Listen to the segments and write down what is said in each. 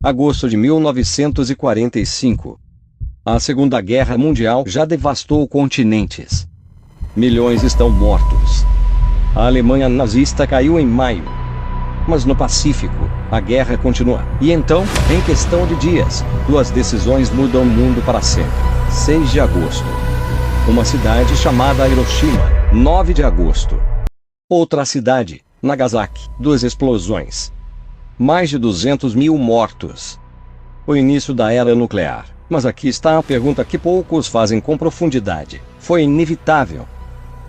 agosto de 1945. A Segunda Guerra Mundial já devastou continentes. Milhões estão mortos. A Alemanha nazista caiu em maio. Mas no Pacífico, a guerra continua. E então, em questão de dias, duas decisões mudam o mundo para sempre. 6 de agosto. Uma cidade chamada Hiroshima, 9 de agosto. Outra cidade, Nagasaki, 2 explosões. Mais de 200 mil mortos. O início da era nuclear. Mas aqui está a pergunta que poucos fazem com profundidade. Foi inevitável?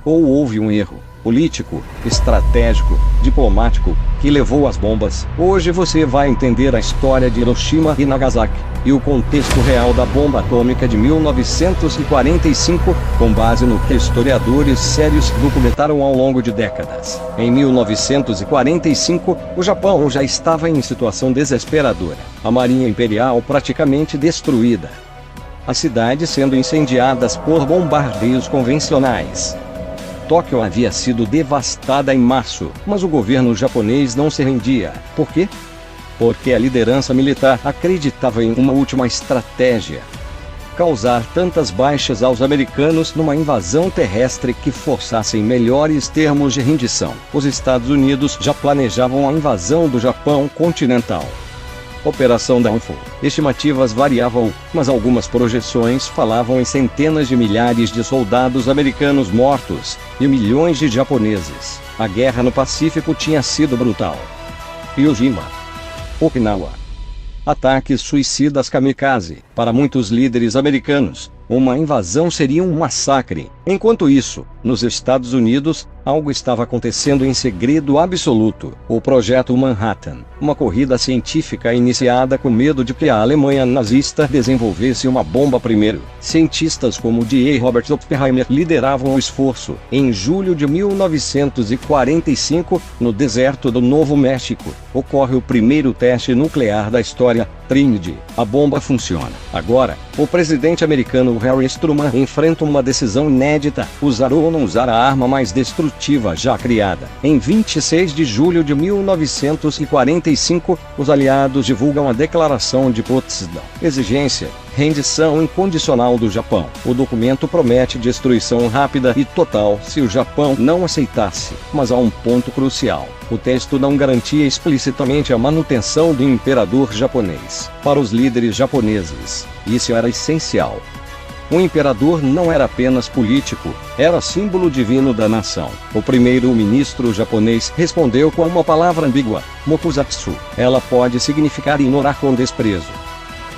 Ou houve um erro político, estratégico, diplomático, que levou às bombas? Hoje você vai entender a história de Hiroshima e Nagasaki, e o contexto real da bomba atômica de 1945, com base no que historiadores sérios documentaram ao longo de décadas. Em 1945, o Japão já estava em situação desesperadora. A Marinha Imperial praticamente destruída. As cidades sendo incendiadas por bombardeios convencionais. Tóquio havia sido devastada em março, mas o governo japonês não se rendia. Por quê? Porque a liderança militar acreditava em uma última estratégia: causar tantas baixas aos americanos numa invasão terrestre que forçassem melhores termos de rendição. Os Estados Unidos já planejavam a invasão do Japão continental. Operação Downfall. Estimativas variavam, mas algumas projeções falavam em centenas de milhares de soldados americanos mortos e milhões de japoneses. A guerra no Pacífico tinha sido brutal. Iwo Jima, Okinawa. Ataques suicidas kamikaze. Para muitos líderes americanos, uma invasão seria um massacre. Enquanto isso, nos Estados Unidos, algo estava acontecendo em segredo absoluto. O Projeto Manhattan, uma corrida científica iniciada com medo de que a Alemanha nazista desenvolvesse uma bomba primeiro. Cientistas como D. A. Robert Oppenheimer lideravam o esforço. Em julho de 1945, no deserto do Novo México, ocorre o primeiro teste nuclear da história, Trinity. A bomba funciona. Agora, o presidente americano Harry Truman enfrenta uma decisão inédita: usar ou não usar a arma mais destrutiva já criada. Em 26 de julho de 1945, os aliados divulgam a Declaração de Potsdam. Exigência: rendição incondicional do Japão. O documento promete destruição rápida e total se o Japão não aceitasse. Mas há um ponto crucial: o texto não garantia explicitamente a manutenção do imperador japonês. Para os líderes japoneses, isso era essencial. O imperador não era apenas político, era símbolo divino da nação. O primeiro-ministro japonês respondeu com uma palavra ambígua: mokusatsu. Ela pode significar ignorar com desprezo,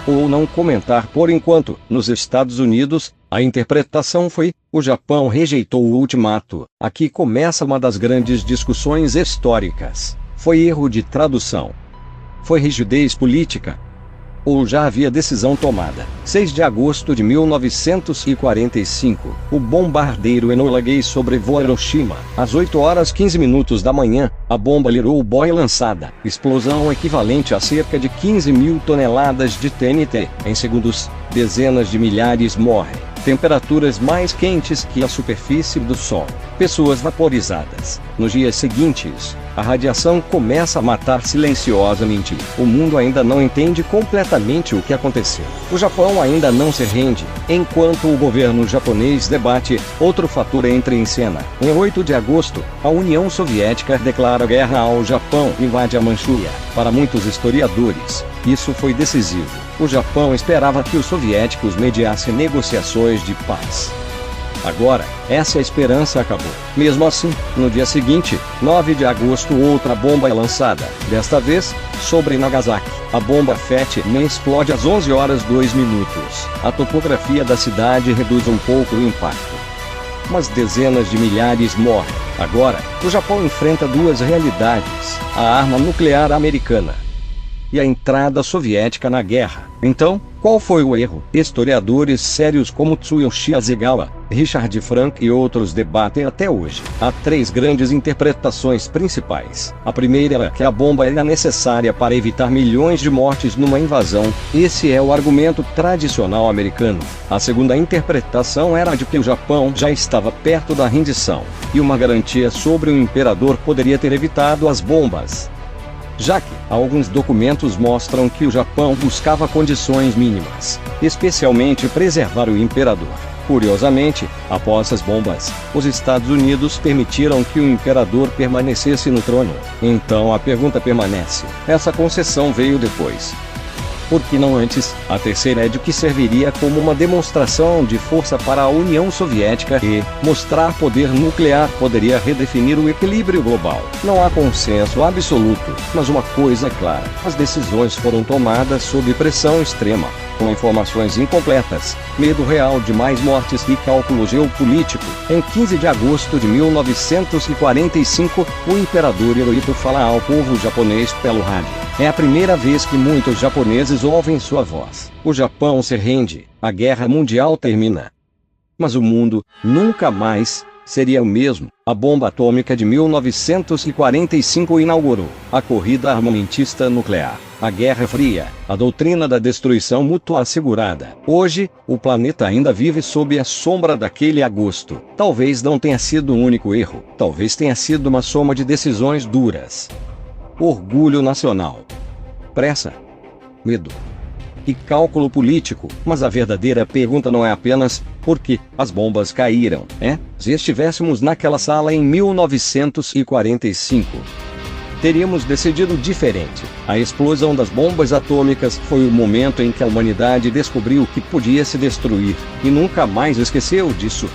ou não comentar por enquanto. Nos Estados Unidos, a interpretação foi: o Japão rejeitou o ultimato. Aqui começa uma das grandes discussões históricas. Foi erro de tradução? Foi rigidez política? Ou já havia decisão tomada? 6 de agosto de 1945, o bombardeiro Enola Gay sobrevoa Hiroshima. Às 8h15 da manhã, a bomba Little Boy lançada. Explosão equivalente a cerca de 15 mil toneladas de TNT. Em segundos, dezenas de milhares morrem. Temperaturas mais quentes que a superfície do Sol. Pessoas vaporizadas. Nos dias seguintes, a radiação começa a matar silenciosamente. O mundo ainda não entende completamente o que aconteceu. O Japão ainda não se rende. Enquanto o governo japonês debate, outro fator entra em cena. Em 8 de agosto, a União Soviética declara guerra ao Japão e invade a Manchúria. Para muitos historiadores, isso foi decisivo. O Japão esperava que os soviéticos mediassem negociações de paz. Agora, essa esperança acabou. Mesmo assim, no dia seguinte, 9 de agosto, outra bomba é lançada. Desta vez, sobre Nagasaki. A bomba FET-1 explode às 11h02. A topografia da cidade reduz um pouco o impacto, mas dezenas de milhares morrem. Agora, o Japão enfrenta duas realidades: a arma nuclear americana e a entrada soviética na guerra. Então, qual foi o erro? Historiadores sérios como Tsuyoshi Hasegawa, Richard Frank e outros debatem até hoje. Há 3 grandes interpretações principais. A primeira era que a bomba era necessária para evitar milhões de mortes numa invasão. Esse é o argumento tradicional americano. A segunda interpretação era a de que o Japão já estava perto da rendição, e uma garantia sobre o imperador poderia ter evitado as bombas. já que alguns documentos mostram que o Japão buscava condições mínimas, especialmente preservar o imperador. Curiosamente, após as bombas, os Estados Unidos permitiram que o imperador permanecesse no trono. Então a pergunta permanece: essa concessão veio depois? Por que não antes? A terceira é de que serviria como uma demonstração de força para a União Soviética e mostrar poder nuclear poderia redefinir o equilíbrio global. Não há consenso absoluto, mas uma coisa é clara: as decisões foram tomadas sob pressão extrema, com informações incompletas, medo real de mais mortes e cálculo geopolítico. Em 15 de agosto de 1945, o imperador Hirohito fala ao povo japonês pelo rádio. É a primeira vez que muitos japoneses ouvem sua voz. O Japão se rende, a guerra mundial termina. Mas o mundo nunca mais seria o mesmo. A bomba atômica de 1945 inaugurou a corrida armamentista nuclear, a Guerra Fria, a doutrina da destruição mútua assegurada. Hoje, o planeta ainda vive sob a sombra daquele agosto. Talvez não tenha sido um único erro, talvez tenha sido uma soma de decisões duras. Orgulho nacional, pressa, medo e cálculo político. Mas a verdadeira pergunta não é apenas por que as bombas caíram, se estivéssemos naquela sala em 1945, teríamos decidido diferente. A explosão das bombas atômicas foi o momento em que a humanidade descobriu que podia se destruir, e nunca mais esqueceu disso.